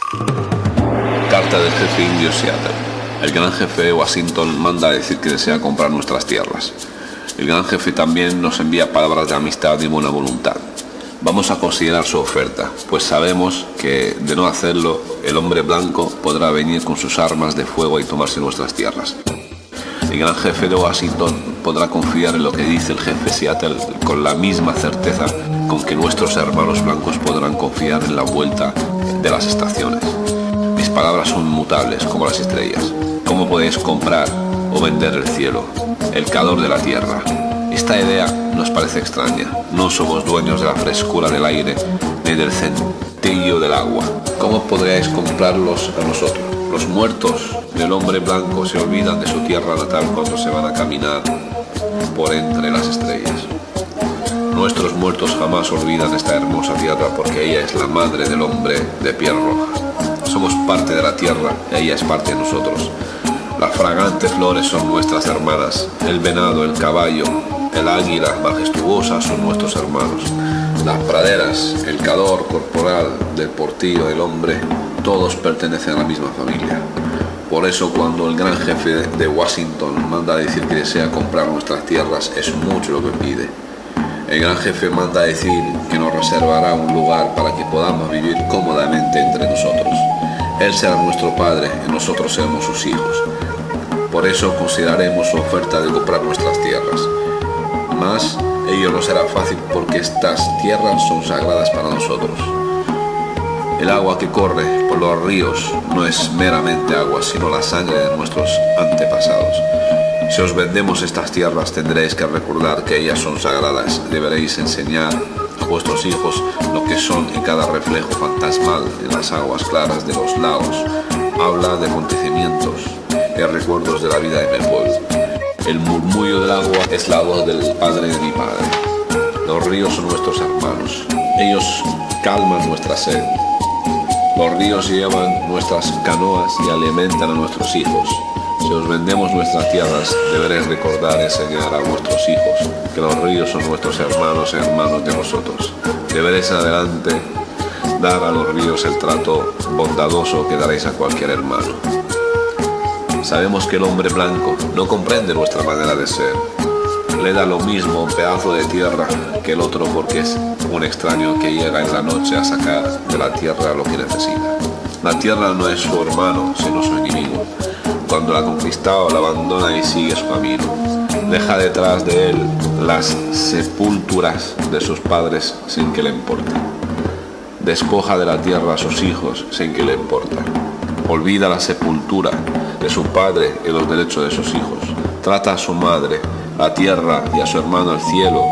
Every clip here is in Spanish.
Carta del jefe indio Seattle. El gran jefe Washington manda a decir que desea comprar nuestras tierras. El gran jefe también nos envía palabras de amistad y buena voluntad. Vamos a considerar su oferta, pues sabemos que, de no hacerlo, el hombre blanco podrá venir con sus armas de fuego y tomarse nuestras tierras. El gran jefe de Washington podrá confiar en lo que dice el jefe Seattle con la misma certeza con que nuestros hermanos blancos podrán confiar en la vuelta de las estaciones. Mis palabras son mutables como las estrellas. ¿Cómo podéis comprar o vender el cielo, el calor de la tierra? Esta idea nos parece extraña. No somos dueños de la frescura del aire ni del centello del agua. ¿Cómo podríais comprarlos a nosotros? Los muertos del hombre blanco se olvidan de su tierra natal cuando se van a caminar por entre las estrellas. Nuestros muertos jamás olvidan esta hermosa tierra porque ella es la madre del hombre de piel roja. Somos parte de la tierra y ella es parte de nosotros. Las fragantes flores son nuestras hermanas. El venado, el caballo, el águila majestuosa son nuestros hermanos. Las praderas, el calor corporal del portillo del hombre, todos pertenecen a la misma familia. Por eso cuando el gran jefe de Washington manda a decir que desea comprar nuestras tierras, es mucho lo que pide. El gran jefe manda a decir que nos reservará un lugar para que podamos vivir cómodamente entre nosotros. Él será nuestro padre y nosotros seremos sus hijos. Por eso consideraremos su oferta de comprar nuestras tierras. Mas ello no será fácil porque estas tierras son sagradas para nosotros. El agua que corre por los ríos no es meramente agua, sino la sangre de nuestros antepasados. Si os vendemos estas tierras, tendréis que recordar que ellas son sagradas. Deberéis enseñar a vuestros hijos lo que son y cada reflejo fantasmal en las aguas claras de los lagos habla de acontecimientos y recuerdos de la vida de mi pueblo. El murmullo del agua es la voz del padre de mi padre. Los ríos son nuestros hermanos. Ellos calman nuestra sed. Los ríos llevan nuestras canoas y alimentan a nuestros hijos. Si os vendemos nuestras tierras, deberéis recordar y enseñar a vuestros hijos que los ríos son nuestros hermanos y hermanos de nosotros. Deberéis en adelante dar a los ríos el trato bondadoso que daréis a cualquier hermano. Sabemos que el hombre blanco no comprende nuestra manera de ser. Le da lo mismo un pedazo de tierra que el otro porque es un extraño que llega en la noche a sacar de la tierra lo que necesita. La tierra no es su hermano, sino su enemigo. Cuando la ha conquistado, la abandona y sigue su camino. Deja detrás de él las sepulturas de sus padres sin que le importe. Despoja de la tierra a sus hijos sin que le importa. Olvida la sepultura de su padre y los derechos de sus hijos. Trata a su madre, la tierra y a su hermano el cielo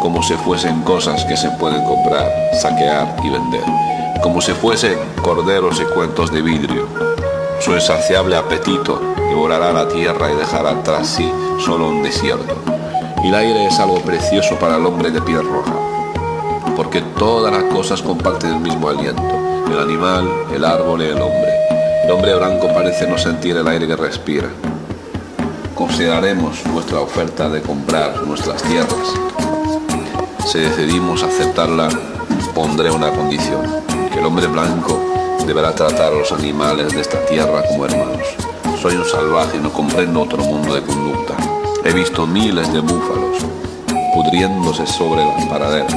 como si fuesen cosas que se pueden comprar, saquear y vender. Como si fuesen corderos y cuentos de vidrio. Su insaciable apetito devorará la tierra y dejará tras sí solo un desierto. Y el aire es algo precioso para el hombre de piel roja, porque todas las cosas comparten el mismo aliento, el animal, el árbol y el hombre. El hombre blanco parece no sentir el aire que respira. Consideraremos nuestra oferta de comprar nuestras tierras. Si decidimos aceptarla, pondré una condición, que el hombre blanco deberá tratar a los animales de esta tierra como hermanos. Soy un salvaje y no comprendo otro mundo de conducta. He visto miles de búfalos pudriéndose sobre las praderas,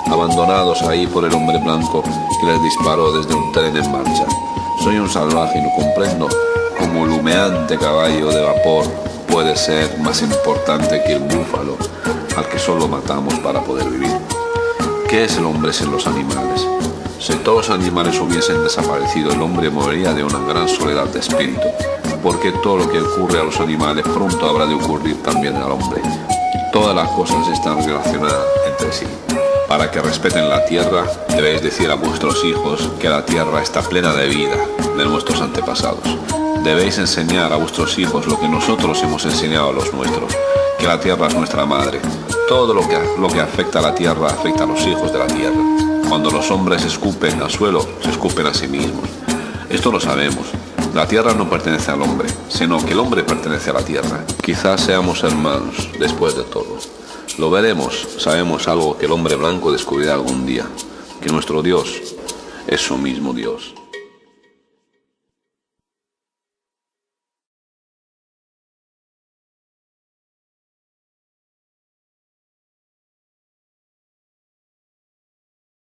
abandonados ahí por el hombre blanco que les disparó desde un tren en marcha. Soy un salvaje y no comprendo cómo el humeante caballo de vapor puede ser más importante que el búfalo al que solo matamos para poder vivir. ¿Qué es el hombre sin los animales? Si todos los animales hubiesen desaparecido, el hombre moriría de una gran soledad de espíritu, porque todo lo que ocurre a los animales pronto habrá de ocurrir también al hombre. Todas las cosas están relacionadas entre sí. Para que respeten la tierra, debéis decir a vuestros hijos que la tierra está plena de vida de nuestros antepasados. Debéis enseñar a vuestros hijos lo que nosotros hemos enseñado a los nuestros, que la tierra es nuestra madre. Todo lo que afecta a la tierra afecta a los hijos de la tierra. Cuando los hombres escupen al suelo, se escupen a sí mismos. Esto lo sabemos. La tierra no pertenece al hombre, sino que el hombre pertenece a la tierra. Quizás seamos hermanos después de todo. Lo veremos. Sabemos algo que el hombre blanco descubrirá algún día, que nuestro Dios es su mismo Dios.